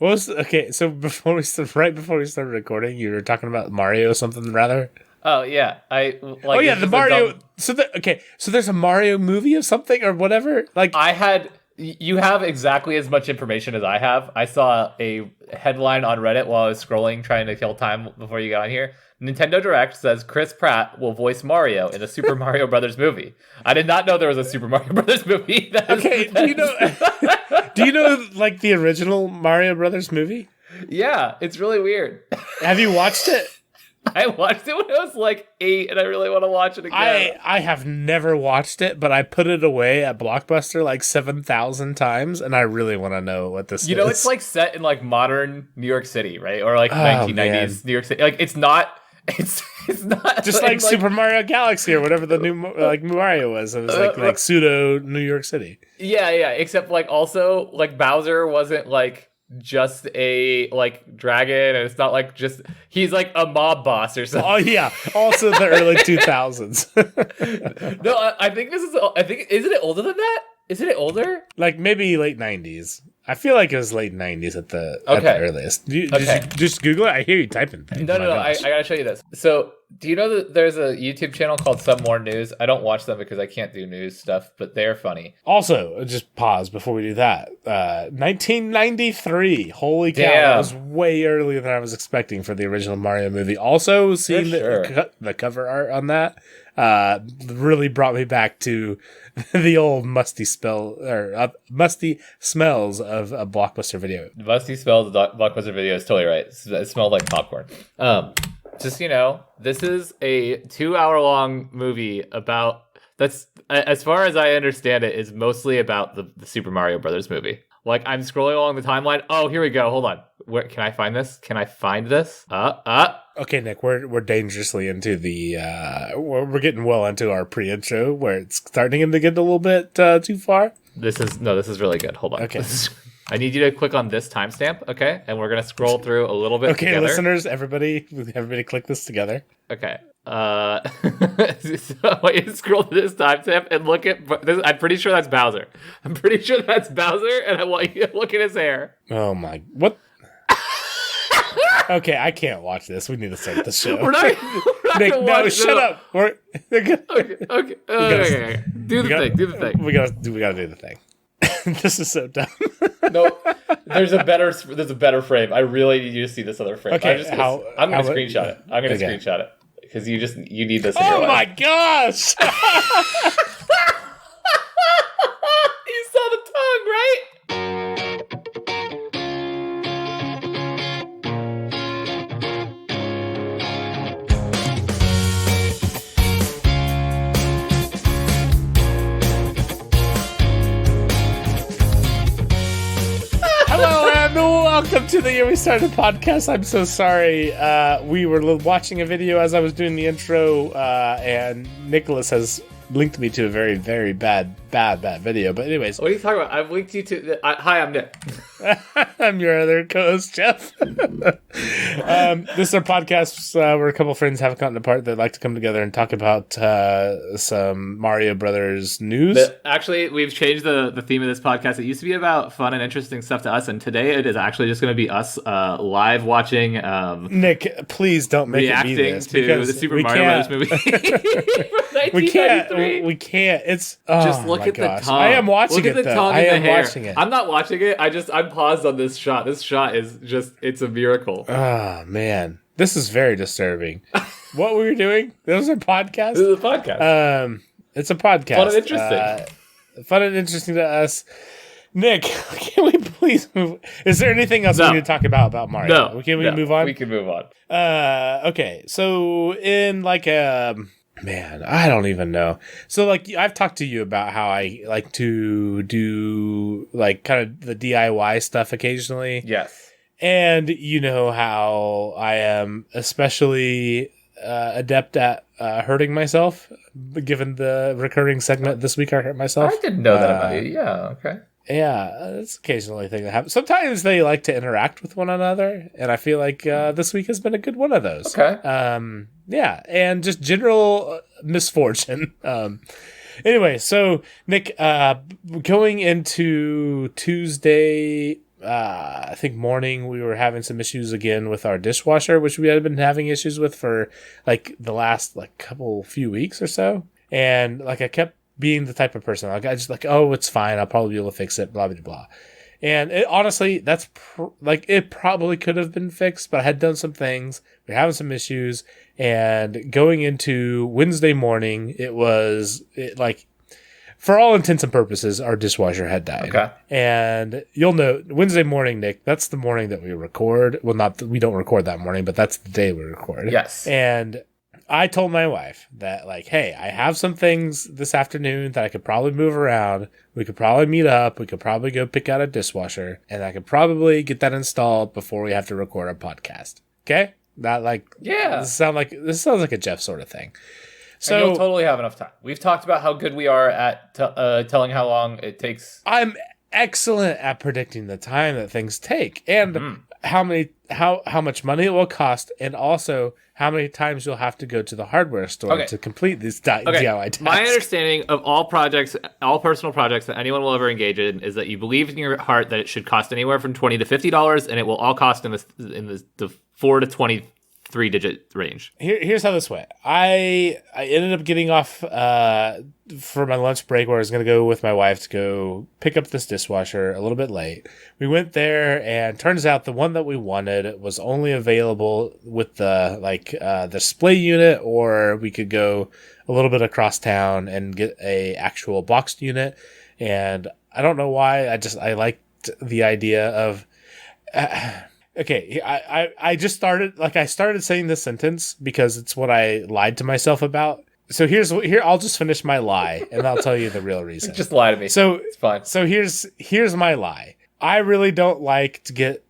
What was okay? So right before we started recording, you were talking about Mario or something rather. Oh yeah, The Mario. So there's a Mario movie of something or whatever. Like you have exactly as much information as I have. I saw a headline on Reddit while I was scrolling, trying to kill time before you got on here. Nintendo Direct says Chris Pratt will voice Mario in a Super Mario Brothers movie. I did not know there was a Super Mario Brothers movie. Do you know? Do you know like the original Mario Brothers movie? Yeah, it's really weird. Have you watched it? I watched it when I was like 8, and I really want to watch it again. I have never watched it, but I put it away at Blockbuster like 7,000 times, and I really want to know what this is. You know, it's like set in like modern New York City, right? Or like 1990s New York City. Like it's not just like Super Mario Galaxy or whatever the new like Mario was. It was like pseudo New York City. Yeah. Except like also like Bowser wasn't like just a like dragon, and it's not like just he's like a mob boss or something. Oh yeah, also the early 2000s. No, I think isn't it older than that? Isn't it older? Like maybe late 90s. I feel like it was late 90s at the earliest. Just Google it? I hear you typing things. No. I gotta show you this. So, do you know that there's a YouTube channel called Some More News? I don't watch them because I can't do news stuff, but they're funny. Also, just pause before we do that. 1993. Holy cow. Damn. That was way earlier than I was expecting for the original Mario movie. Also, seeing the cover art on that really brought me back to the old musty smells of a Blockbuster video. Musty smells of Blockbuster video is totally right. It smelled like popcorn. Just, this is a 2-hour-long movie about, that's, as far as I understand it, is mostly about the Super Mario Brothers movie. Like, I'm scrolling along the timeline. Oh, here we go. Hold on. Where can I find this? Okay, Nick, we're dangerously into the we're getting well into our pre-intro where it's starting to get a little bit too far. This is really good. Hold on. Okay. I need you to click on this timestamp, okay? And we're gonna scroll through a little bit. Okay, together. Listeners, everybody click this together. Okay. So I want you to scroll to this timestamp and look at this. I'm pretty sure that's Bowser. And I want you to look at his hair. Oh my! What? Okay, I can't watch this. We need to start the show. We're not Nick, no, shut up. Okay. Do the thing. We gotta do the thing. This is so dumb. No, there's a better frame. I really need you to see this other frame. Okay, I'm gonna screenshot it. I'm gonna screenshot it because you need this. In your life. My gosh! You saw the tongue, right? Welcome to the Year We Started podcast. I'm so sorry. We were watching a video as I was doing the intro, and Nicholas has linked me to a very, very bad video. But anyways. What are you talking about? I've linked you to... hi, I'm Nick. I'm your other co-host, Jeff. This is our podcast where a couple friends have gotten apart that like to come together and talk about some Mario Brothers news. Actually, we've changed the theme of this podcast. It used to be about fun and interesting stuff to us, and today it is actually just going to be us live watching... Nick, please don't make it be this. Reacting to the Super Mario Brothers movie. We can't. It's... just look at the tongue. I am watching it, though. I am watching it. I'm not watching it. I'm paused on this shot. This shot is just, it's a miracle. Oh, man. This is very disturbing. What were you doing? This is a podcast? This is a podcast. It's a podcast. Fun and interesting. Fun and interesting to us. Nick, can we please move? Is there anything else we need to talk about Mario? No. Can we move on? We can move on. Okay. So in like man, I don't even know. So, like, I've talked to you about how I like to do, like, kind of the DIY stuff occasionally. Yes. And you know how I am especially adept at hurting myself, given the recurring segment this week I hurt myself. I didn't know that about you. Yeah, okay. Yeah, it's occasionally a thing that happens. Sometimes they like to interact with one another, and I feel like this week has been a good one of those. Okay. Yeah, and just general misfortune. Anyway, so Nick, going into Tuesday, I think morning, we were having some issues again with our dishwasher, which we had been having issues with for like the last like few weeks or so. And like I kept being the type of person like I just like, oh, it's fine, I'll probably be able to fix it, blah blah blah. And honestly, that's like it probably could have been fixed, but I had done some things. We're having some issues, and going into Wednesday morning, like, for all intents and purposes, our dishwasher had died. Okay. And you'll know Wednesday morning, Nick, that's the morning that we record. Well, we don't record that morning, but that's the day we record. Yes. And I told my wife that, like, hey, I have some things this afternoon that I could probably move around. We could probably meet up. We could probably go pick out a dishwasher, and I could probably get that installed before we have to record our podcast. Okay? That, like, yeah. This sounds like a Jeff sort of thing. So and you'll totally have enough time. We've talked about how good we are at telling how long it takes. I'm excellent at predicting the time that things take, and how much money it will cost, and also how many times you'll have to go to the hardware store to complete these DIY tasks. My understanding of all projects, all personal projects that anyone will ever engage in, is that you believe in your heart that it should cost anywhere from $20 to $50, and it will all cost in the 4 to 23-digit range. Here's how this went. I ended up getting off for my lunch break, where I was going to go with my wife to go pick up this dishwasher a little bit late. We went there, and turns out the one that we wanted was only available with the display unit, or we could go a little bit across town and get a actual boxed unit. And I don't know why. I liked the idea of. Okay, I just started saying this sentence because it's what I lied to myself about. So here I'll just finish my lie, and I'll tell you the real reason. Just lie to me. So it's fine. So here's my lie. I really don't like to get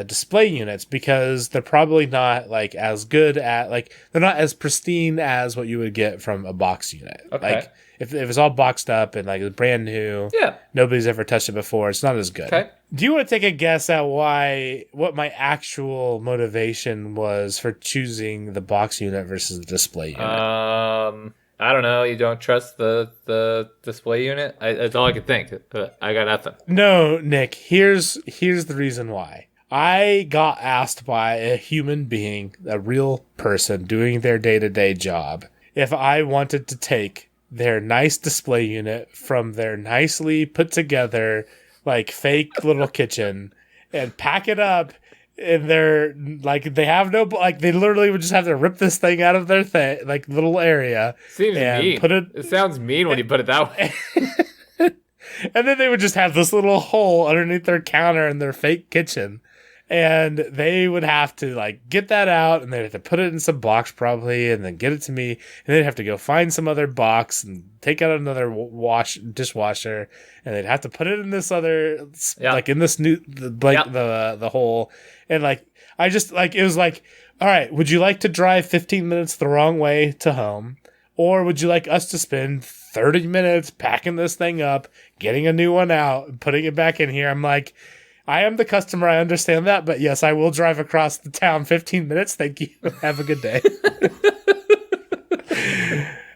display units because they're probably not like as good at they're not as pristine as what you would get from a box unit. Okay. Like if it's all boxed up and like it's brand new, nobody's ever touched it before, it's not as good. Okay. Do you want to take a guess at what my actual motivation was for choosing the box unit versus the display unit? I don't know. You don't trust the display unit? That's all I could think. I got nothing. No, Nick. Here's the reason why. I got asked by a human being, a real person doing their day-to-day job, if I wanted to take their nice display unit from their nicely put together like fake little kitchen and pack it up in their they literally would just have to rip this thing out of their little area. Seems mean. It sounds mean when you put it that way. And then they would just have this little hole underneath their counter in their fake kitchen. And they would have to get that out, and they'd have to put it in some box probably, and then get it to me, and they'd have to go find some other box and take out another dishwasher, and they'd have to put it in this other in this new the hole, and I just it was all right, would you like to drive 15 minutes the wrong way to home, or would you like us to spend 30 minutes packing this thing up, getting a new one out, and putting it back in here? I'm like, I am the customer. I understand that. But yes, I will drive across the town 15 minutes. Thank you. Have a good day.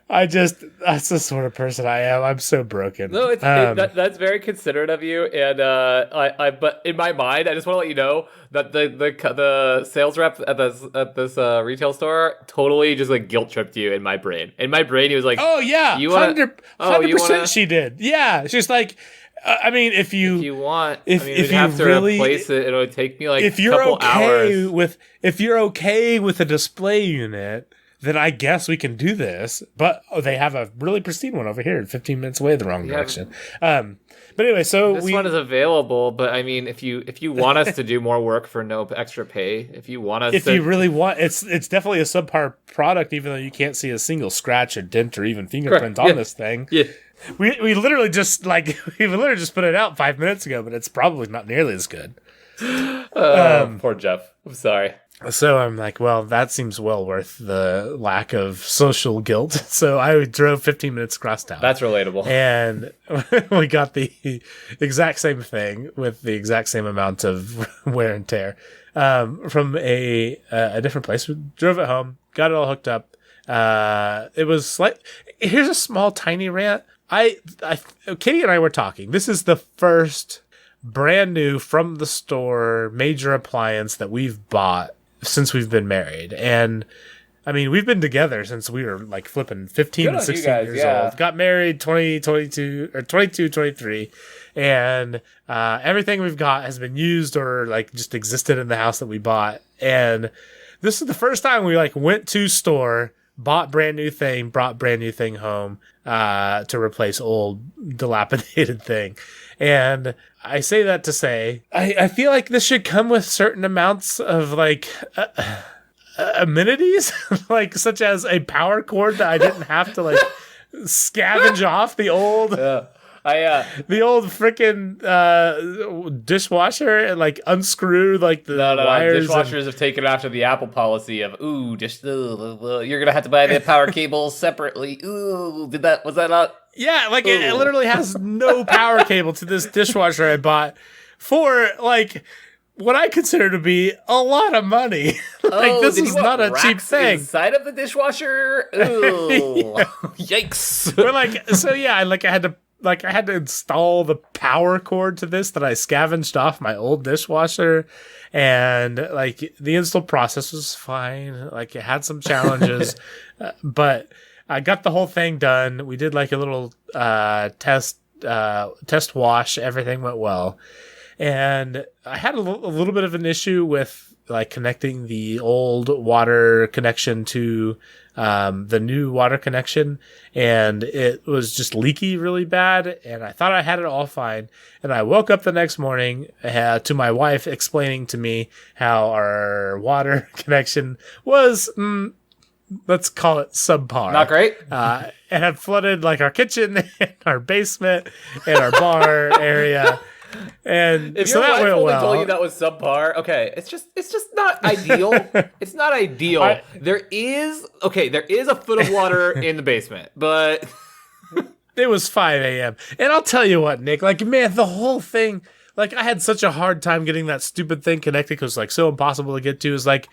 That's the sort of person I am. I'm so broken. No, that's very considerate of you. And but in my mind, I just want to let you know that the sales rep at this retail store totally just guilt tripped you in my brain. In my brain, he was like, "Oh yeah, 100%." She did. Yeah, she's like. If you want, if you have to really replace it, it would take me a couple hours. If you're okay with a display unit, then I guess we can do this. But they have a really pristine one over here, 15 minutes away, the wrong direction. But anyway, so this one is available. But if you want us to do more work for no extra pay, you really want, it's definitely a subpar product, even though you can't see a single scratch or dent or even fingerprint on this thing. Yeah. We literally just put it out 5 minutes ago, but it's probably not nearly as good. Poor Jeff. I'm sorry. So I'm like, well, that seems well worth the lack of social guilt. So I drove 15 minutes across town. That's relatable. And we got the exact same thing with the exact same amount of wear and tear from a different place. We drove it home, got it all hooked up. It was here's a small, tiny rant. Katie and I were talking. This is the first brand new from the store major appliance that we've bought since we've been married. And I mean, we've been together since we were like flipping 15 and 16 years old. Got married 22, 23. And everything we've got has been used or like just existed in the house that we bought. And this is the first time we like went to store, bought brand new thing, brought brand new thing home to replace old dilapidated thing. And I say that to say, I feel like this should come with certain amounts of like amenities, like such as a power cord that I didn't have to like scavenge off the old. The old freaking dishwasher and like unscrew like the wires. Dishwashers have taken after the Apple policy of you're gonna have to buy the power cables separately. Was that not? Yeah, like it literally has no power cable to this dishwasher I bought for like what I consider to be a lot of money. Like this is not a cheap thing. Inside of the dishwasher. Ooh. Yikes. But like, so yeah, I had to install the power cord to this that I scavenged off my old dishwasher, and like the install process was fine. Like it had some challenges, but I got the whole thing done. We did like a little test wash. Everything went well, and I had a little bit of an issue with like connecting the old water connection to the new water connection, and it was just leaky really bad, and I thought I had it all fine. And I woke up the next morning to my wife explaining to me how our water connection was let's call it subpar, not great, and had flooded like our kitchen and our basement and our bar area. And if so your that wife went only well. told you that was subpar, okay, it's just not ideal. It's not ideal. There is a foot of water in the basement, but it was 5 a.m. And I'll tell you what, Nick, like, man, the whole thing, like, I had such a hard time getting that stupid thing connected because, like, so impossible to get to. Is like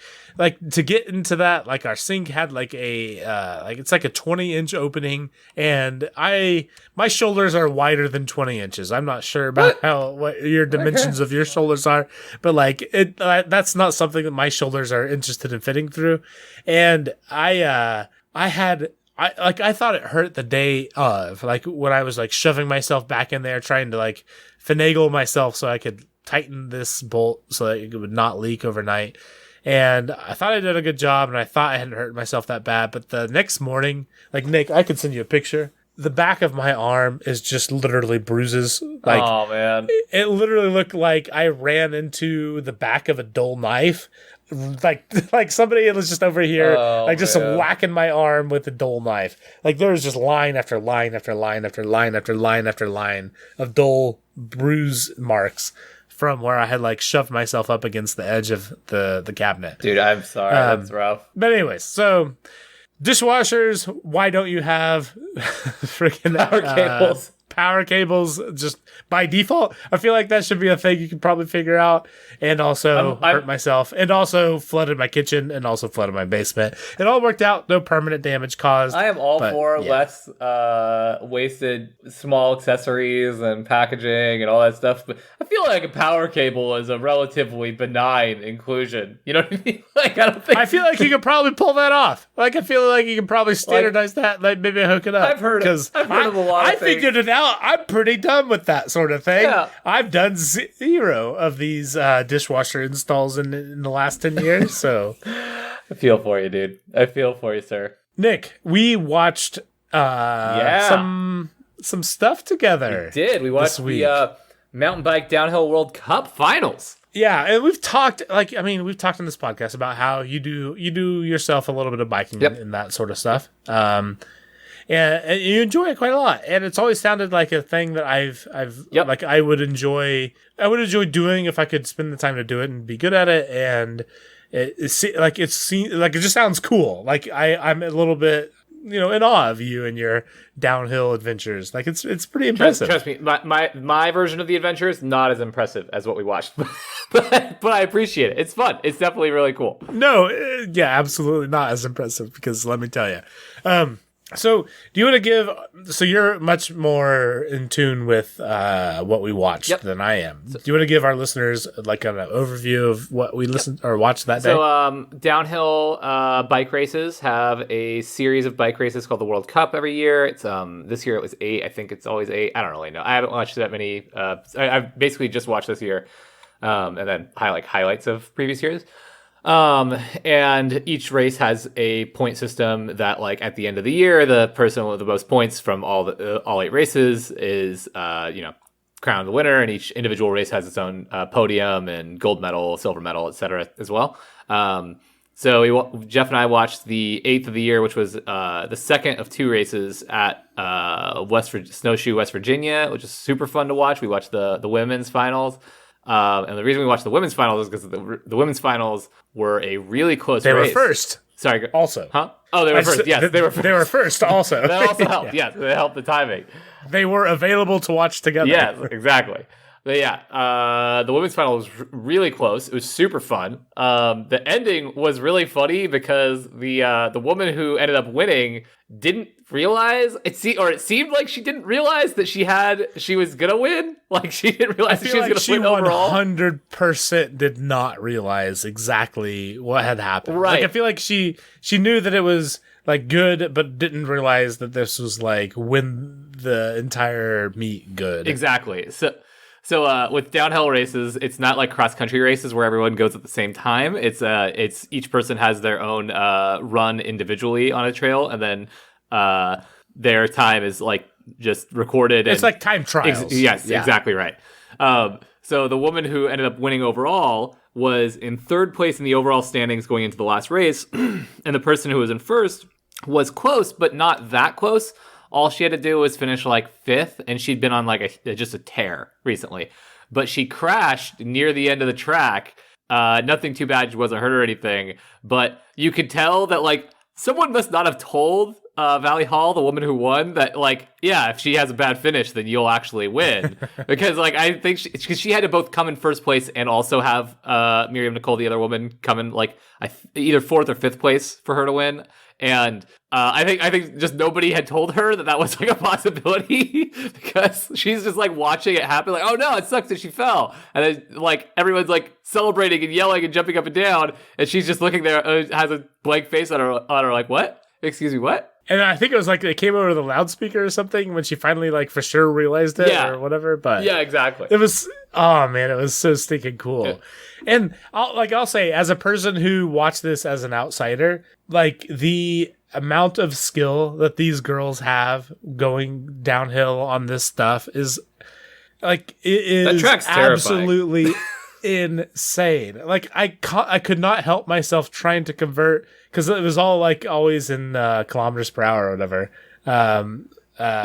to get into that, like, our sink had like it's like a 20-inch opening, and my shoulders are wider than 20 inches. I'm not sure about what your dimensions of your shoulders are, but like that's not something that my shoulders are interested in fitting through. And I thought it hurt the day of, like, when I was like shoving myself back in there trying to like finagle myself so I could tighten this bolt so that it would not leak overnight. And I thought I did a good job, and I thought I hadn't hurt myself that bad. But the next morning, like, Nick, I could send you a picture. The back of my arm is just literally bruises. Like, oh man, it literally looked like I ran into the back of a dull knife. Like somebody was just over here, whacking my arm with a dull knife. Like there was just line after line after line after line after line after line of dull bruise marks from where I had like shoved myself up against the edge of the cabinet. Dude, I'm sorry. That's rough. But anyways, so dishwashers, why don't you have freaking power cables just by default? I feel like that should be a thing you can probably figure out. And also hurt myself, and also flooded my kitchen, and also flooded my basement. It all worked out. No permanent damage caused. I am all for less wasted small accessories and packaging and all that stuff. But I feel like a power cable is a relatively benign inclusion. You know what I mean? Like I feel like you could probably pull that off. Like I feel like you could probably standardize that. Like maybe hook it up. I've heard of a lot of things. I figured it out. I'm pretty done with that sort of thing. Yeah. I've done 0 of these dishwasher installs in the last 10 years. So I feel for you, dude. I feel for you, sir. Nick, we watched some stuff together. We did. We watched the mountain bike downhill World Cup finals. Yeah, and we've talked on this podcast about how you do yourself a little bit of biking and that sort of stuff. And you enjoy it quite a lot, and it's always sounded like a thing that like I would enjoy doing if I could spend the time to do it and be good at it. And it just sounds cool. Like I'm a little bit in awe of you and your downhill adventures. Like it's pretty impressive. Trust me, my version of the adventure is not as impressive as what we watched, but I appreciate it. It's fun. It's definitely really cool. No, yeah, absolutely not as impressive, because let me tell you. So, do you want to give? So, you're much more in tune with what we watched than I am. Do you want to give our listeners like an overview of what we listened or watched that day? So, downhill bike races have a series of bike races called the World Cup every year. It's this year it was 8. I think it's always 8. I don't really know. I haven't watched that many. I've basically just watched this year, and then highlights of previous years. And each race has a point system that, like, at the end of the year, the person with the most points from all 8 races is, crowned the winner, and each individual race has its own podium and gold medal, silver medal, etc. as well. So Jeff and I watched the 8th of the year, which was the second of 2 races at Snowshoe, West Virginia, which is super fun to watch. We watched the women's finals. And the reason we watched the women's finals is because the women's finals were a really close race. They were first. Sorry. Also. Huh? Oh, they were first. Yes, they were first. They were first also. That also helped. Yes, they helped the timing. They were available to watch together. Yes, exactly. But yeah, the women's final was really close. It was super fun. The ending was really funny because the woman who ended up winning didn't realize it seemed like she didn't realize that she was gonna win. Like, she didn't realize that she was gonna win overall. 100% did not realize exactly what had happened. Right. Like, I feel like she knew that it was like good, but didn't realize that this was like win the entire meet good. Exactly. So with downhill races, it's not like cross country races where everyone goes at the same time. It's each person has their own run individually on a trail, and then their time is like just recorded. It's like time trials. Yes, exactly right. So the woman who ended up winning overall was in 3rd place in the overall standings going into the last race, and the person who was in first was close, but not that close. All she had to do was finish like 5th, and she'd been on like just a tear recently. But she crashed near the end of the track. Nothing too bad. She wasn't hurt or anything. But you could tell that like someone must not have told Valley Hall, the woman who won, that like, yeah, if she has a bad finish, then you'll actually win. Because like I think she had to both come in first place and also have Miriam Nicole, the other woman, come in like either 4th or 5th place for her to win. And I think just nobody had told her that was like a possibility because she's just like watching it happen, like, oh no, it sucks that she fell, and then like everyone's like celebrating and yelling and jumping up and down, and she's just looking there, has a blank face on her, like, what? Excuse me, what? And I think it was like it came over the loudspeaker or something when she finally like for sure realized it or whatever. But yeah, exactly. It was, oh man, it was so stinking cool. Yeah. And I'll say, as a person who watched this as an outsider, like the amount of skill that these girls have going downhill on this stuff is like, it is absolutely insane. Like I could not help myself trying to convert, because it was all like always in kilometers per hour or whatever. Yeah,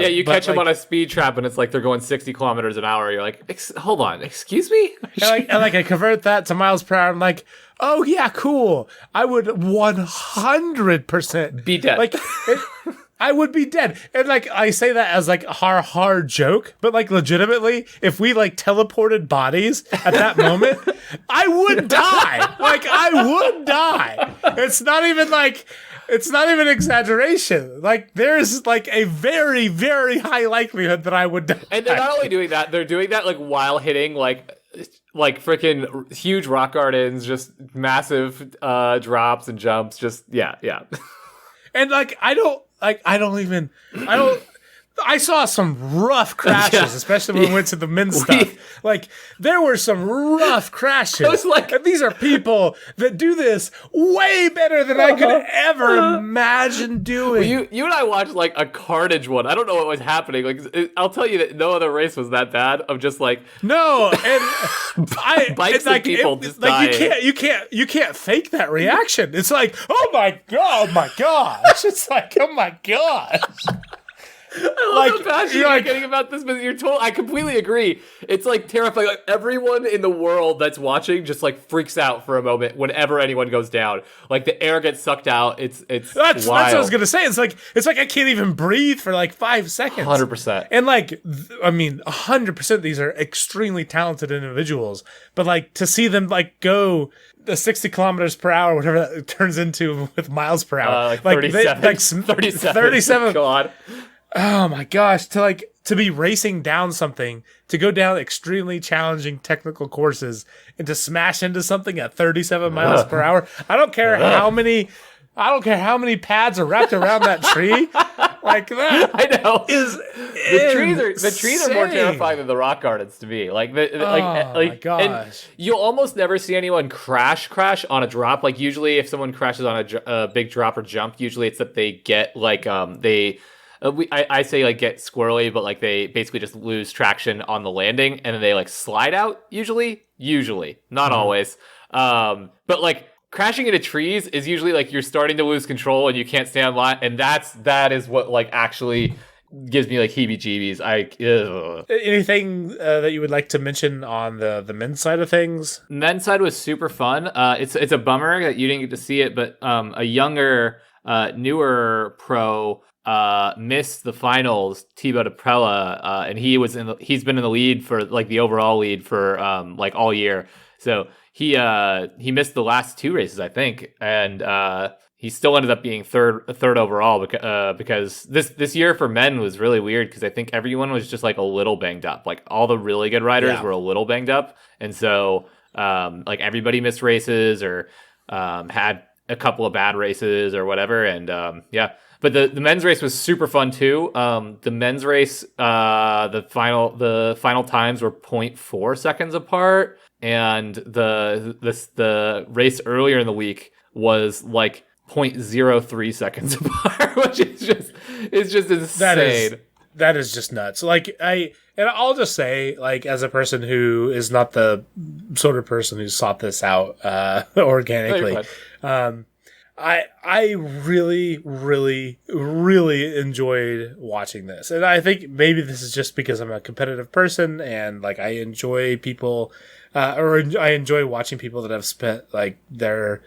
you catch them on a speed trap and it's like they're going 60 kilometers an hour. You're like, hold on, excuse me? and I convert that to miles per hour. I'm like, oh yeah, cool. I would 100% be dead. Like, I would be dead. And like, I say that as like a hard joke, but like legitimately, if we like teleported bodies at that moment, I would die. Like, I would die. It's not even exaggeration. Like, there's like a very, very high likelihood that I would die. And they're not only doing that, they're doing that like while hitting like freaking huge rock gardens, just massive drops and jumps. Just yeah. And like, I saw some rough crashes, especially when we went to the men's stuff. Like, there were some rough crashes. And these are people that do this way better than I could ever imagine doing. Well, you and I watched like a carnage one. I don't know what was happening. Like, I'll tell you that no other race was that bad. Of just like no, and bikes and people just like dying. You can't fake that reaction. It's like, oh my gosh. It's like, oh my gosh. I love how passionate you're getting about this, but I completely agree. It's like terrifying. Like everyone in the world that's watching just like freaks out for a moment whenever anyone goes down. Like the air gets sucked out. It's that's what I was gonna say. It's like I can't even breathe for like 5 seconds. 100%. And like 100%. These are extremely talented individuals, but like to see them like go the 60 kilometers per hour, whatever that turns into with miles per hour, like 37. 37. God. Oh my gosh, to be racing down something, to go down extremely challenging technical courses and to smash into something at 37 miles per hour. I don't care how many pads are wrapped around that tree. Like that. I know. The trees are more terrifying than the rock gardens to me. Like my gosh. And you'll almost never see anyone crash on a drop. Like usually if someone crashes on a big drop or jump, usually it's that they get like I say like get squirrely, but like they basically just lose traction on the landing and then they like slide out usually, not always. But like crashing into trees is usually like you're starting to lose control and you can't stay on line. And that is what like actually gives me like heebie-jeebies. Anything that you would like to mention on the men's side of things? Men's side was super fun. It's a bummer that you didn't get to see it, but a younger, newer pro missed the finals, Thibaut Deprella, and he's been in the lead for like the overall lead for like all year. So he missed the last 2 races, I think, and he still ended up being third overall because this year for men was really weird because I think everyone was just like a little banged up. Like all the really good riders were a little banged up, and so like everybody missed races or had a couple of bad races or whatever, and But the men's race was super fun too. The men's race, the final times were 0.4 seconds apart, and the race earlier in the week was like 0.03 seconds apart, which is just insane. That is just nuts. Like I'll just say, like, as a person who is not the sort of person who sought this out organically, I really, really, really enjoyed watching this. And I think maybe this is just because I'm a competitive person and like I enjoy people, or I enjoy watching people that have spent like their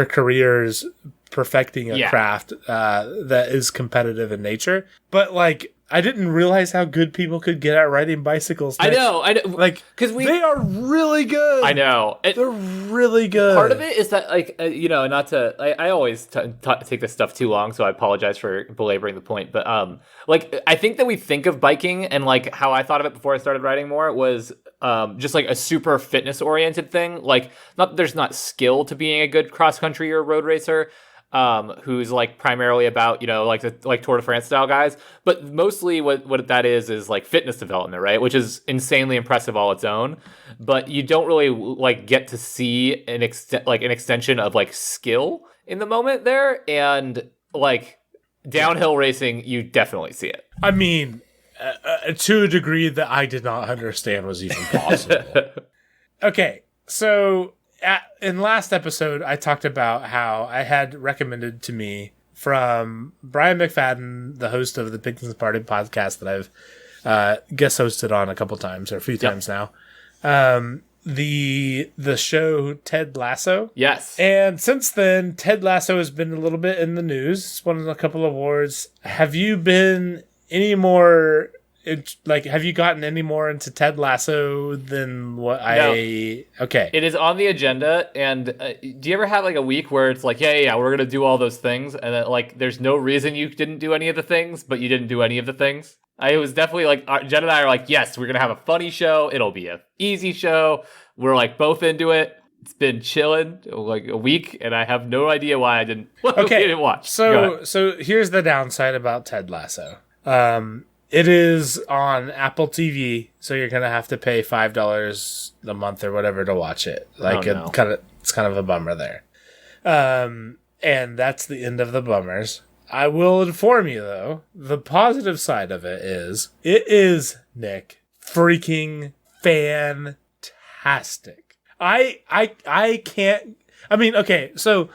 careers perfecting a craft that is competitive in nature. But like, I didn't realize how good people could get at riding bicycles. I know. Like, because they are really good. I know. They're really good. Part of it is that, like, not to... I always take this stuff too long, so I apologize for belaboring the point. But, like, I think that we think of biking and, like, how I thought of it before I started riding more was just, like, a super fitness-oriented thing. Like, there's not skill to being a good cross-country or road racer. Who's like primarily about, like the Tour de France style guys, but mostly what that is like fitness development, right? Which is insanely impressive all its own, but you don't really like get to see an extension of like skill in the moment there, and like downhill racing, you definitely see it. I mean, to a degree that I did not understand was even possible. Okay, so. In last episode, I talked about how I had recommended to me from Brian McFadden, the host of the Pickens Party podcast that I've guest hosted on a couple times or a few times now, the show Ted Lasso. Yes. And since then, Ted Lasso has been a little bit in the news. It's won a couple awards. Have you been any more... have you gotten any more into Ted Lasso than what No. Okay. It is on the agenda, and do you ever have like a week where it's like, yeah, we're gonna do all those things, and then like there's no reason you didn't do any of the things, but you didn't do any of the things? It was definitely like Jen and I are like, yes, we're gonna have a funny show. It'll be a easy show. We're like both into it. It's been chilling like a week, and I have no idea why I didn't. Didn't watch. So here's the downside about Ted Lasso. It is on Apple TV, so you're gonna have to pay $5 a month or whatever to watch it. Like it's kind of a bummer there. And that's the end of the bummers. I will inform you though, the positive side of it is Nick freaking fantastic. I can't. I mean, okay, so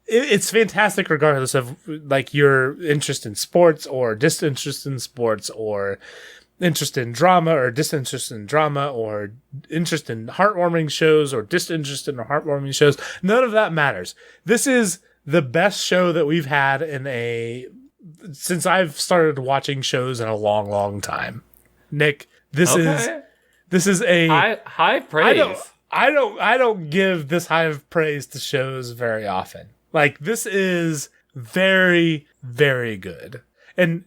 it's fantastic regardless of like your interest in sports or disinterest in sports or interest in drama or disinterest in drama or interest in heartwarming shows or disinterest in heartwarming shows. None of that matters. This is the best show that we've had since I've started watching shows in a long, long time. Nick, this is a high praise. I don't give this high of praise to shows very often. Like, this is very, very good. And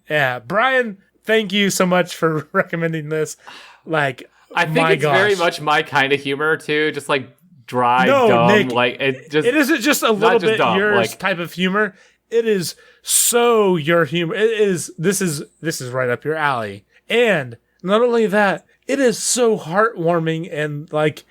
Brian, thank you so much for recommending this. Like, I think it's very much my kind of humor too, just like dry, dumb. Nick, like it isn't just a little bit dumb, your type of humor. It is so your humor. This is right up your alley. And not only that, it is so heartwarming and like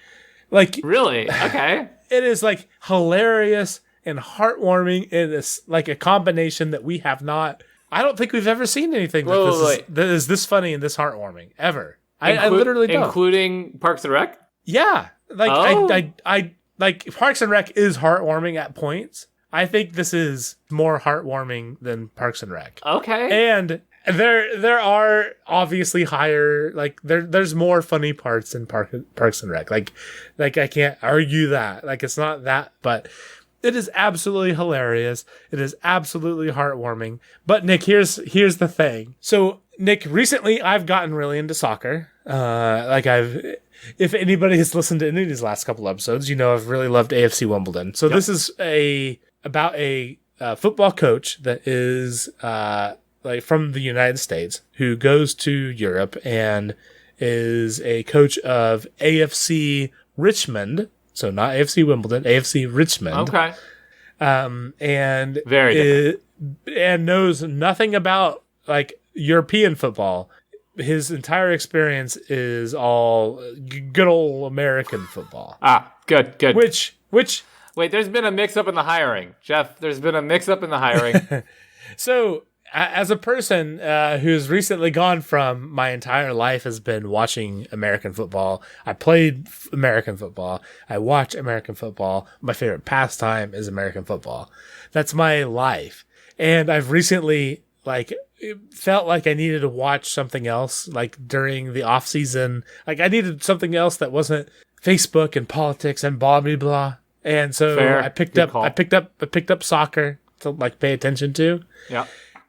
really okay. It is like hilarious and heartwarming. It is like a combination that we have not. I don't think we've ever seen anything that is this funny and this heartwarming ever. I literally don't. Including Parks and Rec. Yeah, like I like Parks and Rec is heartwarming at points. I think this is more heartwarming than Parks and Rec. Okay, and there are obviously higher, like there's more funny parts in Parks and Rec. Like I can't argue that. Like, it's not that, but it is absolutely hilarious. It is absolutely heartwarming. But Nick, here's the thing. So Nick, recently I've gotten really into soccer. If anybody has listened to any of these last couple episodes, you know I've really loved AFC Wimbledon. So This is about a football coach that is like from the United States who goes to Europe and is a coach of AFC Richmond. So not AFC Wimbledon, AFC Richmond. Okay. And very different. And knows nothing about like European football. His entire experience is all good old American football. Good. Which wait, there's been a mix-up in the hiring, Jeff. There's been a mix-up in the hiring. So, as a person who's recently gone from my entire life has been watching American football, I played American football, I watch American football, my favorite pastime is American football. That's my life. And I've recently, felt like I needed to watch something else, during the off season. I needed something else that wasn't Facebook and politics and blah, blah, blah. And so Fair. I picked up soccer to pay attention to. Yeah.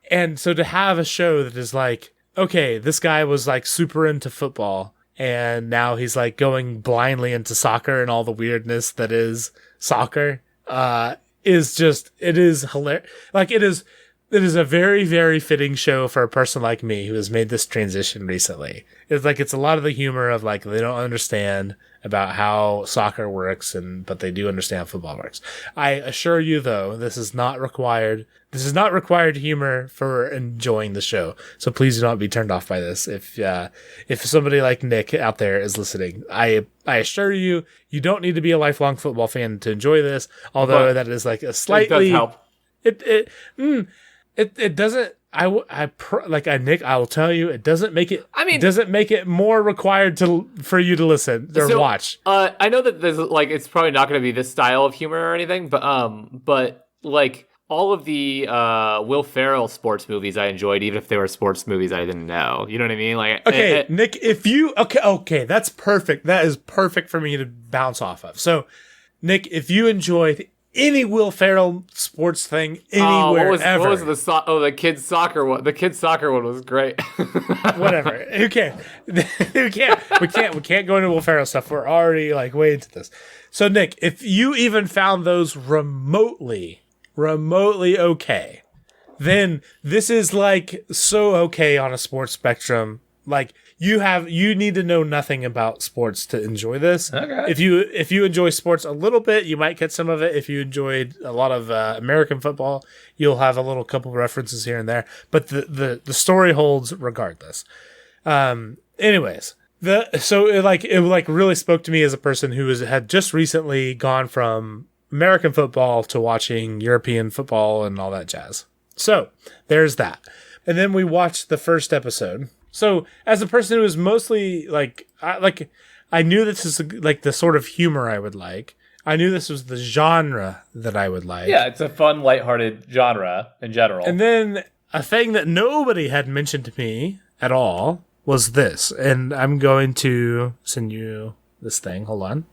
And so to have a show that is okay, this guy was super into football and now he's going blindly into soccer and all the weirdness that is soccer, is hilarious. It is a very, very fitting show for a person like me who has made this transition recently. It's a lot of the humor of they don't understand about how soccer works, but they do understand football works. I assure you, though, this is not required. This is not required humor for enjoying the show. So please do not be turned off by this. If somebody like Nick out there is listening, I assure you, you don't need to be a lifelong football fan to enjoy this. Although that is a slightly. It does help. It doesn't. Nick, I will tell you, it doesn't make it. It doesn't make it more required for you to listen or watch. I know that there's it's probably not going to be this style of humor or anything, but all of the Will Ferrell sports movies I enjoyed, even if they were sports movies I didn't know. You know what I mean? Nick, if you okay, that's perfect. That is perfect for me to bounce off of. So, Nick, if you enjoyed any Will Ferrell sports thing anywhere ever. What was the kids soccer one? The kids soccer one was great. Whatever. Who cares? We can't go into Will Ferrell stuff. We're already way into this. So Nick, if you even found those remotely okay, then this is so okay on a sports spectrum. You need to know nothing about sports to enjoy this. Okay. If you enjoy sports a little bit, you might get some of it. If you enjoyed a lot of American football, you'll have a couple references here and there. But the story holds regardless. Anyways, it really spoke to me as a person who had just recently gone from American football to watching European football and all that jazz. So there's that. And then we watched the first episode. So, as a person who is mostly I knew this is the sort of humor I would like. I knew this was the genre that I would like. Yeah, it's a fun, lighthearted genre in general. And then a thing that nobody had mentioned to me at all was this. And I'm going to send you this thing. Hold on.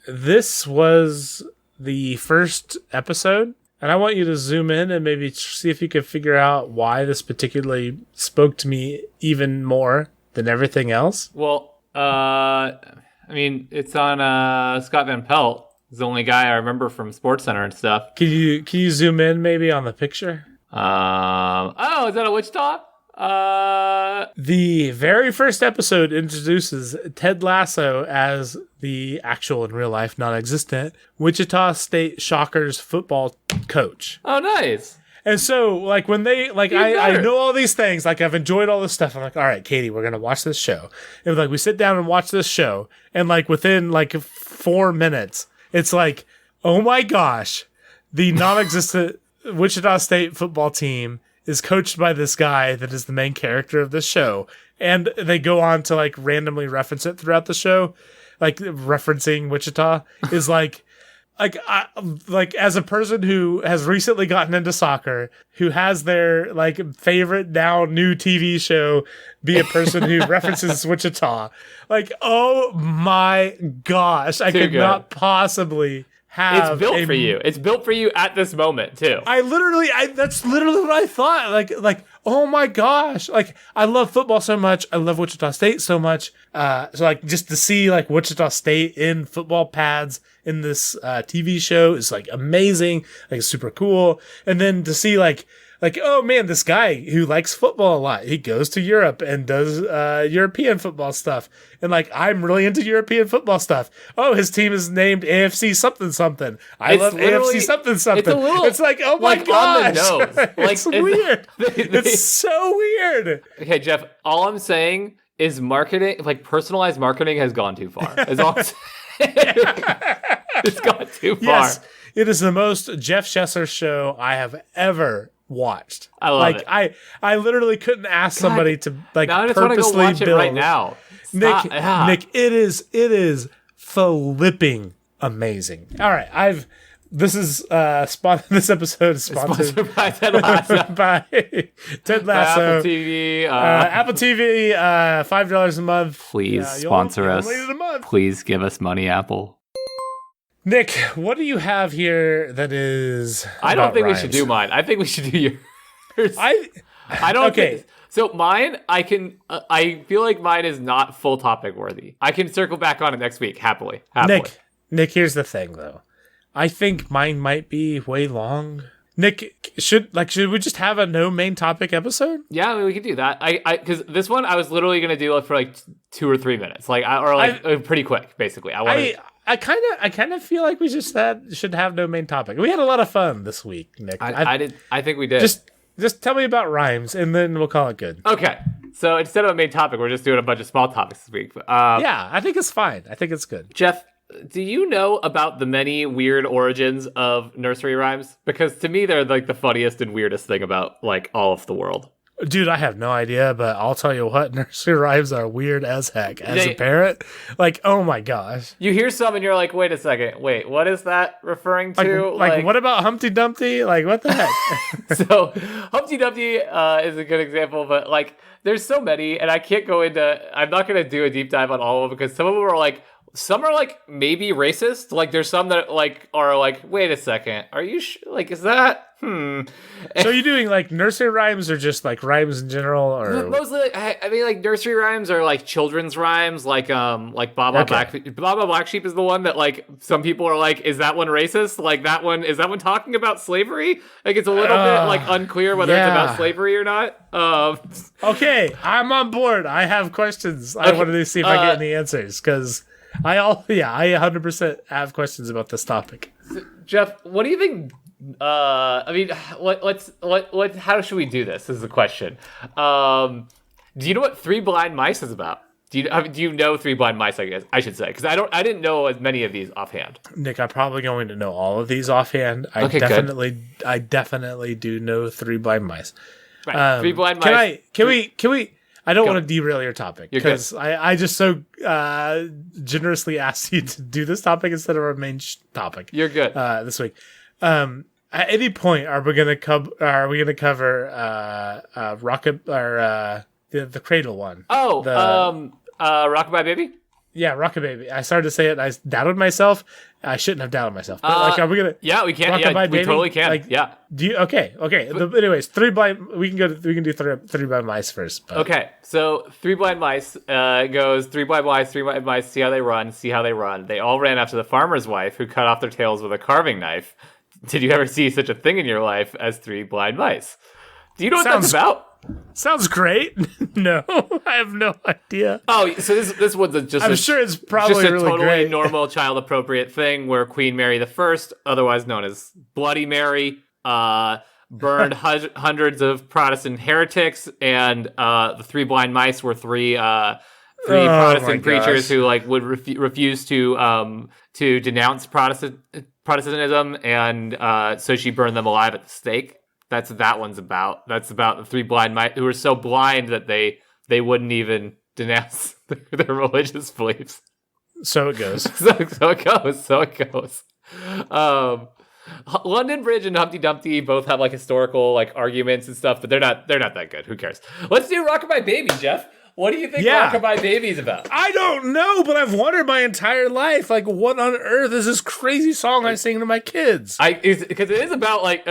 This was the first episode. And I want you to zoom in and maybe see if you can figure out why this particularly spoke to me even more than everything else. Well, I mean, it's on Scott Van Pelt. He's the only guy I remember from SportsCenter and stuff. Can you zoom in maybe on the picture? Oh, is that a Wichita? The very first episode introduces Ted Lasso as the actual in real life non-existent Wichita State Shockers football coach. Oh, nice. And so, like, when they, like, I know all these things, like, I've enjoyed all this stuff. I'm like, all right, Katie, we're going to watch this show. And, like, we sit down and watch this show. And, like, within, like, 4 minutes, it's like, oh my gosh, the non-existent Wichita State football team is coached by this guy that is the main character of this show. And they go on to, like, randomly reference it throughout the show. Like, referencing Wichita is, like, as a person who has recently gotten into soccer, who has their like favorite now new TV show be a person who references Wichita, like, oh my gosh, I could not possibly have. It's built for you. It's built for you at this moment too. That's literally what I thought. Like, oh my gosh, like I love football so much. I love Wichita State so much. So like just to see like Wichita State in football pads in this TV show is like amazing, like super cool. And then to see like, oh man, this guy who likes football a lot, he goes to Europe and does European football stuff. And like, I'm really into European football stuff. Oh, his team is named AFC something something. I love AFC something something. It's like, oh my gosh. On the nose. Like, it's weird. It's so weird. Okay, Jeff, all I'm saying is marketing, like personalized marketing has gone too far. Is all I'm saying. It's gone too far. Yes, it is the most Jeff Chesser show I have ever watched. I love it. I literally couldn't ask somebody to like now I just purposely want to go watch build. it right now. Nick, it is flipping amazing. All right, this episode is sponsored by Ted Lasso. by Ted Lasso. Apple TV. Apple TV, $5 a month. Please sponsor us. Please give us money, Apple. Nick, what do you have here that is I don't think rhymes? we should do mine. I think we should do yours. I don't okay. So mine, I feel like mine is not full topic worthy. I can circle back on it next week, happily. Nick, here's the thing, though. I think mine might be way long. Nick, should we just have a no main topic episode? Yeah, I mean, we could do that. Because this one I was literally gonna do it for like 2 or 3 minutes, pretty quick, basically. I kind of feel like we should have no main topic. We had a lot of fun this week, Nick. I think we did. Just tell me about rhymes, and then we'll call it good. Okay. So instead of a main topic, we're just doing a bunch of small topics this week. Yeah, I think it's fine. I think it's good. Jeff, do you know about the many weird origins of nursery rhymes? Because to me, they're like the funniest and weirdest thing about like all of the world. Dude, I have no idea, but I'll tell you what, nursery rhymes are weird as heck. As a parent, like, oh my gosh. You hear some and you're like, wait a second, what is that referring to? Like what about Humpty Dumpty? Like, what the heck? So, Humpty Dumpty is a good example, but like, there's so many, and I can't go into, I'm not going to do a deep dive on all of them, because some of them are like, some are like maybe racist. Like there's some that like are like, wait a second, are you like, is that? So you're doing like nursery rhymes or just like rhymes in general, or mostly? I mean, like nursery rhymes are like children's rhymes, like Baba Black Sheep is the one that like some people are like, is that one racist? Like that one is that one talking about slavery? Like it's a little bit like unclear whether it's about slavery or not. Okay, I'm on board. I have questions. I wanted to see if I get any answers because I 100% have questions about this topic. So, Jeff, what do you think? I mean, how should we do this? Is the question. Do you know what Three Blind Mice is about? Do you know Three Blind Mice? I guess I should say, because I didn't know as many of these offhand. Nick, I'm probably going to know all of these offhand. I definitely do know Three Blind Mice. Right, Three Blind Mice. Can we? I don't want to derail your topic You're because I just so generously asked you to do this topic instead of our main topic. You're good. This week. At any point, are we gonna cover Rocket or the Cradle one? Oh, Rockabye Baby. Yeah, Rocket Baby. I started to say it. I doubted myself. I shouldn't have doubted myself. But like, are we gonna? Yeah, we can. Yeah, we totally can. Like, yeah. Do you? Okay. Anyways, we can do three blind mice first. But. Okay, so Three Blind Mice goes three blind mice, see how they run. They all ran after the farmer's wife, who cut off their tails with a carving knife. Did you ever see such a thing in your life as three blind mice? Do you know what that's about? Sounds great. No, I have no idea. Oh, so this one's I'm sure it's probably just a really totally great. normal, child-appropriate thing where Queen Mary I, otherwise known as Bloody Mary, burned hundreds of Protestant heretics, and the three blind mice were three Protestant preachers who like would refuse to denounce Protestantism, and so she burned them alive at the stake. That's what that one's about. That's about the three blind mice who were so blind that they wouldn't even denounce their religious beliefs. So it goes. So it goes. London Bridge and Humpty Dumpty both have like historical like arguments and stuff, but they're not that good. Who cares? Let's do Rockabye Baby, Jeff. What do you think Rockabye Baby's about? I don't know, but I've wondered my entire life, like, what on earth is this crazy song I sing to my kids? Because it is about, like,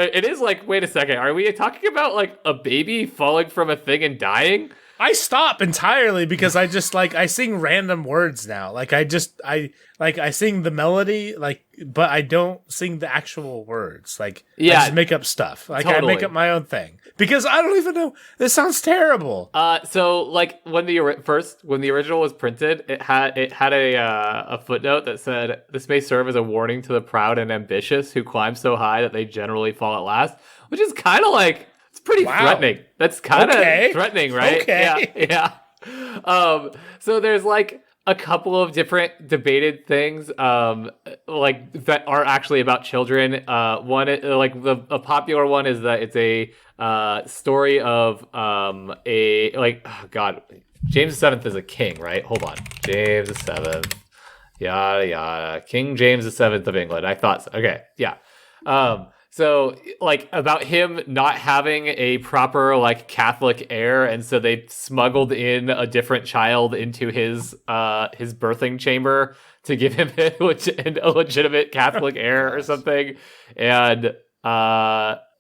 wait a second, are we talking about, like, a baby falling from a thing and dying? I stop entirely because I just, like, I sing random words now. Like, I sing the melody, like, but I don't sing the actual words. Like, I just make up stuff. Like, totally. I make up my own thing. Because I don't even know. This sounds terrible. So, like, when the original was printed, it had a footnote that said, "This may serve as a warning to the proud and ambitious who climb so high that they generally fall at last," which is kind of like, it's pretty threatening. That's kind of threatening, right? Okay. Yeah. So there's like a couple of different debated things, like that are actually about children. One, like a popular one, is that it's a story of James VII is a king, right? Hold on, James VII, yada yada, King James VII of England. I thought so. Okay, yeah. So, like, about him not having a proper, like, Catholic heir, and so they smuggled in a different child into his birthing chamber to give him a legitimate Catholic heir or something. And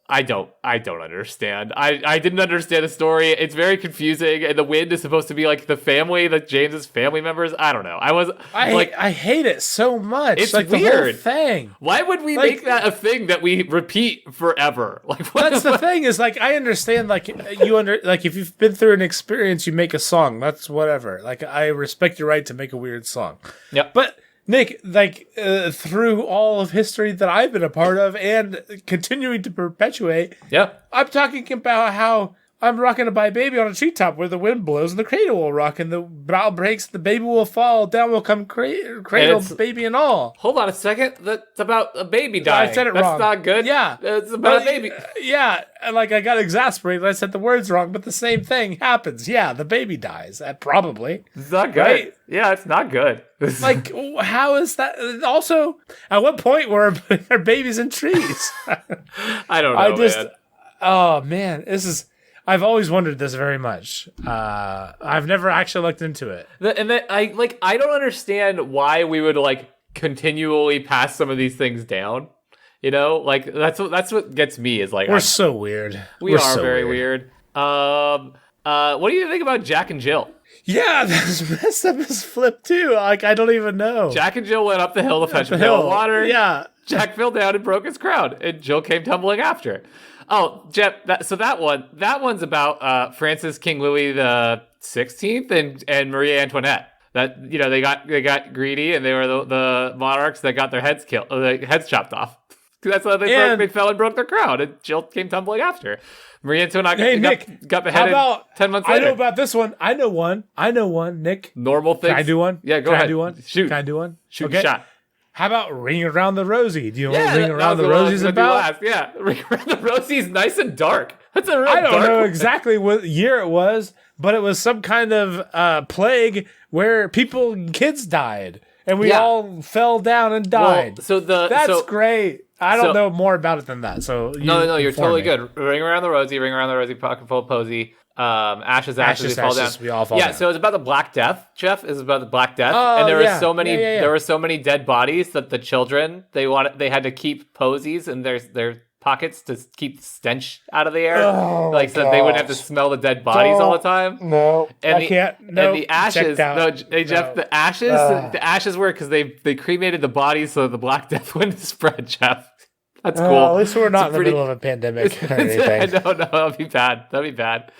I don't understand. I didn't understand the story. It's very confusing, and the wind is supposed to be like the family, like James's family members. I don't know. I hate it so much. It's like weird. The whole thing. Why would we make that a thing that we repeat forever? Like, that's the thing is, like, I understand, like, like, if you've been through an experience, you make a song. That's whatever. Like, I respect your right to make a weird song. Yeah, but. Nick, like, through all of history that I've been a part of and continuing to perpetuate, I'm talking about how I'm rocking a Baby on a treetop where the wind blows and the cradle will rock and the bough breaks, the baby will fall, down will come cradle, baby and all. Hold on a second. That's about a baby dying. I said it wrong. That's not good. Yeah. It's about a baby. Yeah. And, like, I got exasperated. I said the words wrong, but the same thing happens. Yeah, the baby dies. Probably. It's not good. Right? Yeah, it's not good. Like, how is that? Also, at what point were our babies in trees? I don't know, man. Oh, man. I've always wondered this very much. I've never actually looked into it. I don't understand why we would, like, continually pass some of these things down. You know, like, that's what gets me is, like, we're so weird. We're so very weird. What do you think about Jack and Jill? Yeah, that's messed up as flip too. Like, I don't even know. Jack and Jill went up the hill to fetch a pail of water. Yeah. Jack fell down and broke his crown, and Jill came tumbling after. Oh, Jeff. That one's about Francis King Louis the 16th and Marie Antoinette. That, you know, they got greedy and they were the monarchs that got their heads chopped off. That's how they fell and broke their crown, and Jill came tumbling after. Marie Antoinette got beheaded 10 months later. I know about this one. I know one, Nick. Normal things. Can I do one? Yeah, go ahead. Can I do one? Shoot. Can I do one? Shoot a shot. How about Ring Around the Rosie? Do you know what Yeah, Ring Around the Rosie's about? Yeah, Ring Around the Rosie's nice and dark. That's a real I don't dark know one. exactly what year it was, but it was some kind of plague where kids died, and we all fell down and died. Well, that's great. I don't know more about it than that. So no, you're totally good. Ring Around the Rosie, Pocket Full of Posy. Ashes, we fall down. We all fall down. So it's about the Black Death. Jeff is about the Black Death, and there were so many. There were so many dead bodies that the children they had to keep posies in their pockets to keep the stench out of the air, so that they wouldn't have to smell the dead bodies all the time. No, and I can't. And the ashes. No, Jeff, the ashes. The ashes were because they cremated the bodies so the Black Death wouldn't spread. Jeff. That's cool. At least we're not in the middle of a pandemic or anything. No, that'd be bad.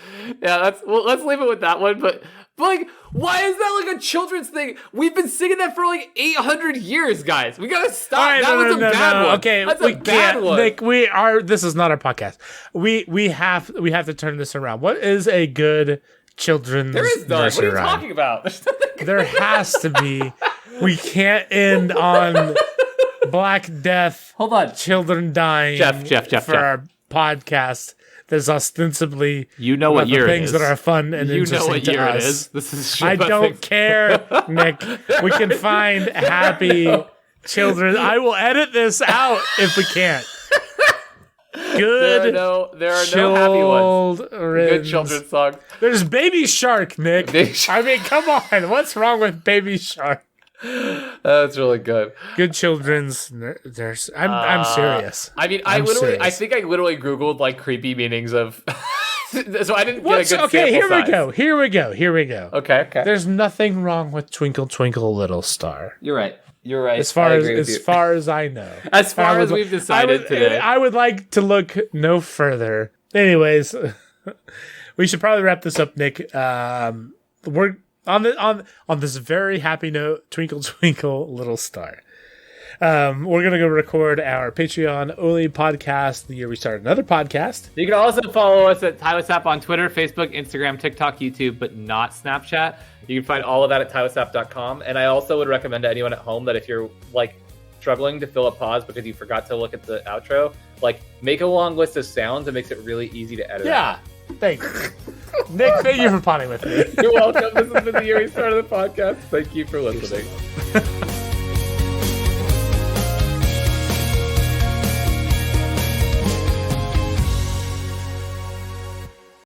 Yeah, let's leave it with that one. But like, why is that like a children's thing? We've been singing that for like 800 years, guys. We gotta stop. Right, that was a bad one. Okay, that's a bad one. Nick, this is not our podcast. We have to turn this around. What is a good children's There is none. What are you talking about? There has to be. We can't end on Black Death. Hold on. Children dying. Jeff. Our podcast. That's ostensibly what year things that are fun and interesting know what to year us. It is. This is I don't care, Nick. We can find happy children. I will edit this out if we can't. Good. There are no happy ones. Good children's songs. There's Baby Shark, Nick. I mean, come on. What's wrong with Baby Shark? That's really good. Good children's. I'm serious. I mean, I think I literally Googled like creepy meanings of. So I didn't get a good sample size. Here we go. Okay. There's nothing wrong with Twinkle Twinkle Little Star. You're right. As far as I know. As far as we've decided today. I would like to look no further. Anyways, we should probably wrap this up, Nick. We're on this very happy note, Twinkle Twinkle Little Star. We're gonna go record our Patreon only podcast the year we start another podcast. You can also follow us at TylerSap on Twitter, Facebook, Instagram, TikTok, YouTube, but not Snapchat. You can find all of that at tylersap.com. And I also would recommend to anyone at home that if you're like struggling to fill a pause because you forgot to look at the outro, like make a long list of sounds. It makes it really easy to edit. Yeah. Thanks. Nick, thank you for potting with me. You're welcome. This has been the year we started the podcast. Thank you for listening.